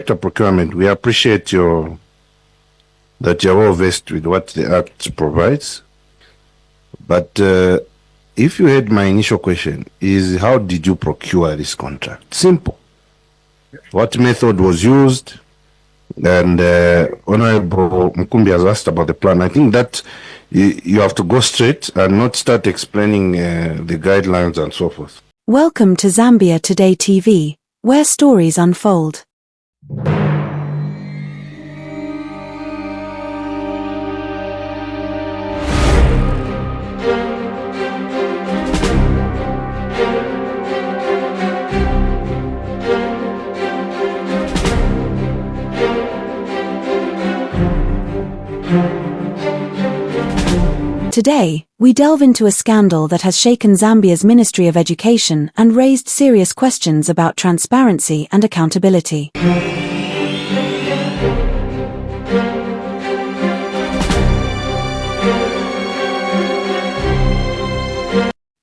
Procurement, we appreciate that you're well versed with what the Act provides. But if you had my initial question, is how did you procure this contract? Simple. What method was used? And Honorable Mkumbi has asked about the plan. I think that you have to go straight and not start explaining the guidelines and so forth. Welcome to Zambia Today TV, where stories unfold. Today, we delve into a scandal that has shaken Zambia's Ministry of Education and raised serious questions about transparency and accountability.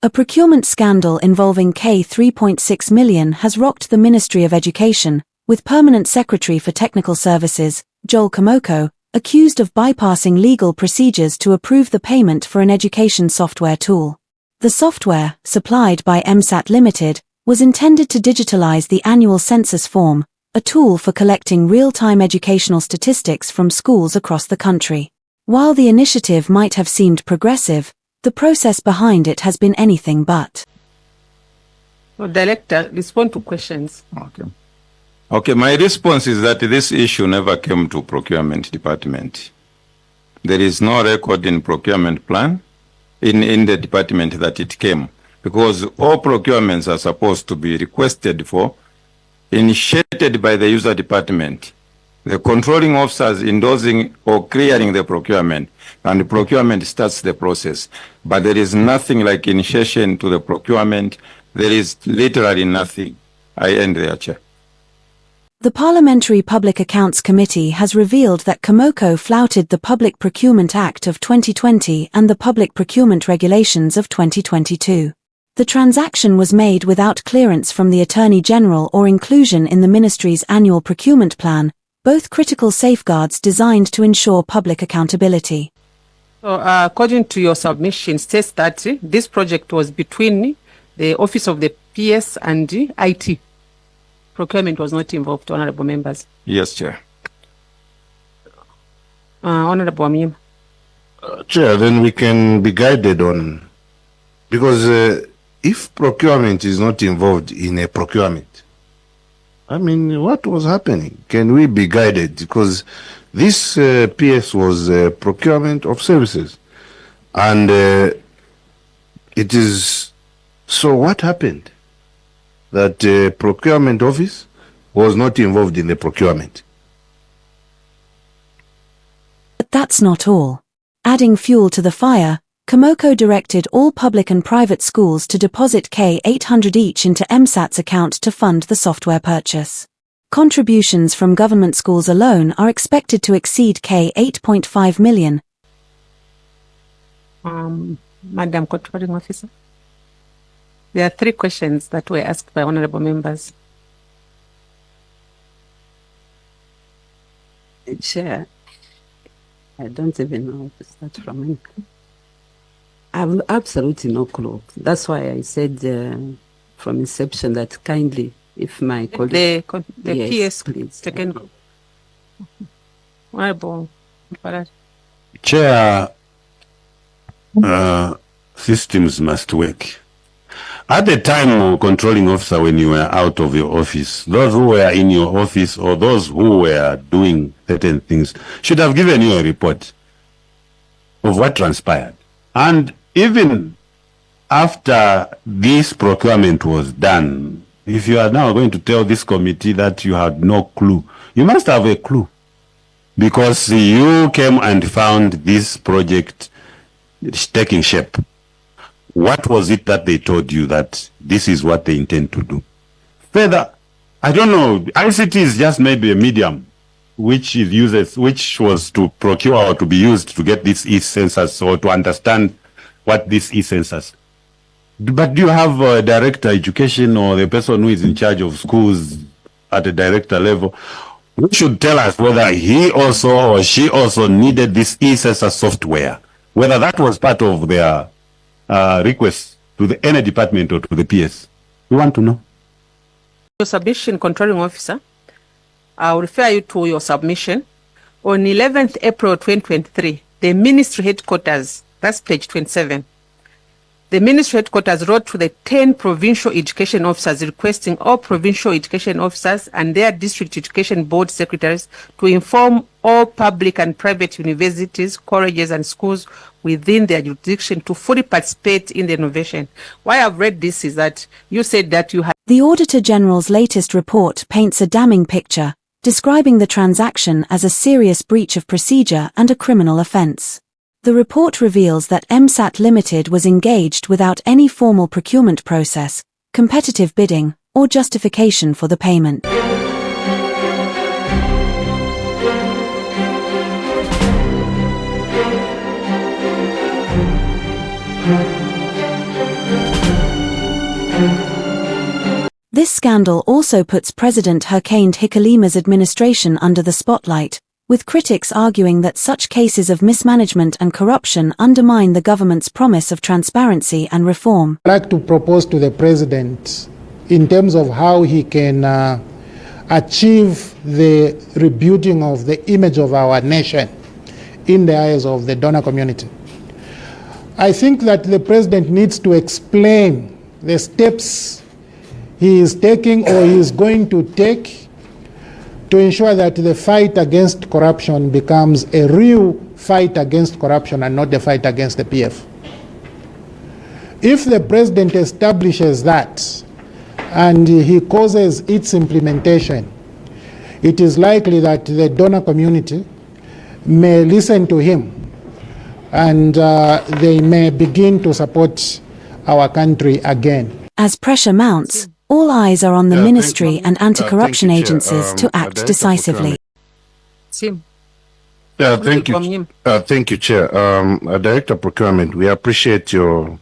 A procurement scandal involving K3.6 million has rocked the Ministry of Education, with Permanent Secretary for Technical Services, Joel Kamoko, accused of bypassing legal procedures to approve the payment for an education software tool. The software, supplied by MSAT Limited, was intended to digitalize the annual census form, a tool for collecting real-time educational statistics from schools across the country. While the initiative might have seemed progressive, the process behind it has been anything but. Director, respond to questions. Okay, my response is that this issue never came to Procurement Department. There is no record in Procurement Plan in the department that it came, because all procurements are supposed to be requested for, initiated by the user department, the controlling officers endorsing or clearing the procurement, and the procurement starts the process. But there is nothing like initiation to the procurement. There is literally nothing. I end there, Chair. The Parliamentary Public Accounts Committee has revealed that Kamoko flouted the Public Procurement Act of 2020 and the Public Procurement Regulations of 2022. The transaction was made without clearance from the Attorney General or inclusion in the Ministry's annual procurement plan, both critical safeguards designed to ensure public accountability. So, according to your submission, states that this project was between the Office of the PS and IT. Procurement was not involved, honorable members. Yes, Chair. Honorable Amim. Chair, then we can be guided on, because if procurement is not involved in a procurement, I mean, what was happening? Can we be guided? Because this PS was procurement of services. And it is, so what happened? That the procurement office was not involved in the procurement. But that's not all. Adding fuel to the fire, Kamoko directed all public and private schools to deposit K800 each into MSAT's account to fund the software purchase. Contributions from government schools alone are expected to exceed K8.5 million. Madam Controlling Officer. There are 3 questions that were asked by honorable members. Chair, I don't even know how to start from any. I have absolutely no clue. That's why I said from inception that kindly, if my colleague... The yes, PS, please. second. Honorable Chair, systems must work. At the time, controlling officer, when you were out of your office, those who were in your office or those who were doing certain things should have given you a report of what transpired. And even after this procurement was done, if you are now going to tell this committee that you had no clue, you must have a clue. Because you came and found this project taking shape. What was it that they told you that this is what they intend to do? Further, I don't know, ICT is just maybe a medium which was to procure or to be used to get this e-census or to understand what this e-census. But do you have a director education or the person who is in charge of schools at the director level You should tell us whether he also or she also needed this e-assessor software, whether that was part of their request to the any department or to the PS. We want to know. Your submission, controlling officer, I'll refer you to your submission. On 11th April 2023, the ministry headquarters, that's page 27, the ministry headquarters wrote to the 10 provincial education officers requesting all provincial education officers and their district education board secretaries to inform all public and private universities, colleges and schools within their jurisdiction to fully participate in the innovation. Why I've read this is that you said that you had... The Auditor General's latest report paints a damning picture, describing the transaction as a serious breach of procedure and a criminal offence. The report reveals that MSAT Limited was engaged without any formal procurement process, competitive bidding, or justification for the payment. This scandal also puts President Hakainde Hichilema's administration under the spotlight, with critics arguing that such cases of mismanagement and corruption undermine the government's promise of transparency and reform. I'd like to propose to the President in terms of how he can achieve the rebuilding of the image of our nation in the eyes of the donor community. I think that the President needs to explain the steps he is taking or he is going to take to ensure that the fight against corruption becomes a real fight against corruption and not a fight against the PF. If the President establishes that and he causes its implementation, it is likely that the donor community may listen to him and they may begin to support our country again. As pressure mounts, all eyes are on the ministry and anti-corruption agencies to act decisively. Sim. Yeah, thank you. Thank you, Chair. Director of Procurement, we appreciate your...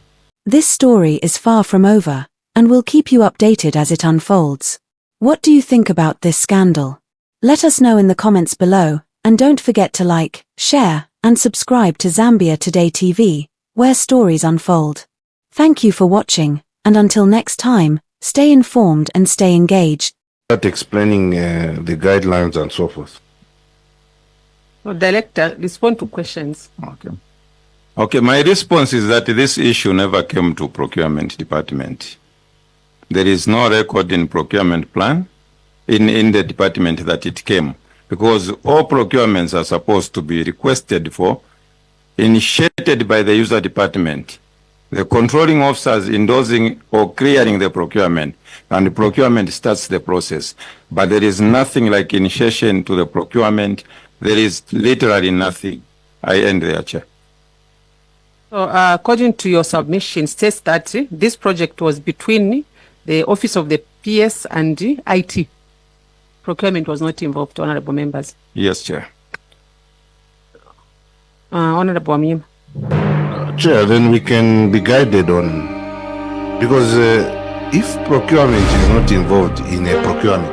This story is far from over, and we'll keep you updated as it unfolds. What do you think about this scandal? Let us know in the comments below, and don't forget to like, share, and subscribe to Zambia Today TV, where stories unfold. Thank you for watching, and until next time, stay informed and stay engaged. Start explaining the guidelines and so forth. No, Director, respond to questions. Okay, my response is that this issue never came to Procurement Department. There is no record in Procurement Plan in the department that it came, because all procurements are supposed to be requested for, initiated by the user department, the controlling officers endorsing or clearing the procurement, and the procurement starts the process. But there is nothing like initiation to the procurement. There is literally nothing. I end there, Chair. So, according to your submission, states that this project was between the Office of the PS and IT. Procurement was not involved, Honorable Members. Yes, Chair. Honorable Amim. Chair, then we can be guided on, because if procurement is not involved in a procurement,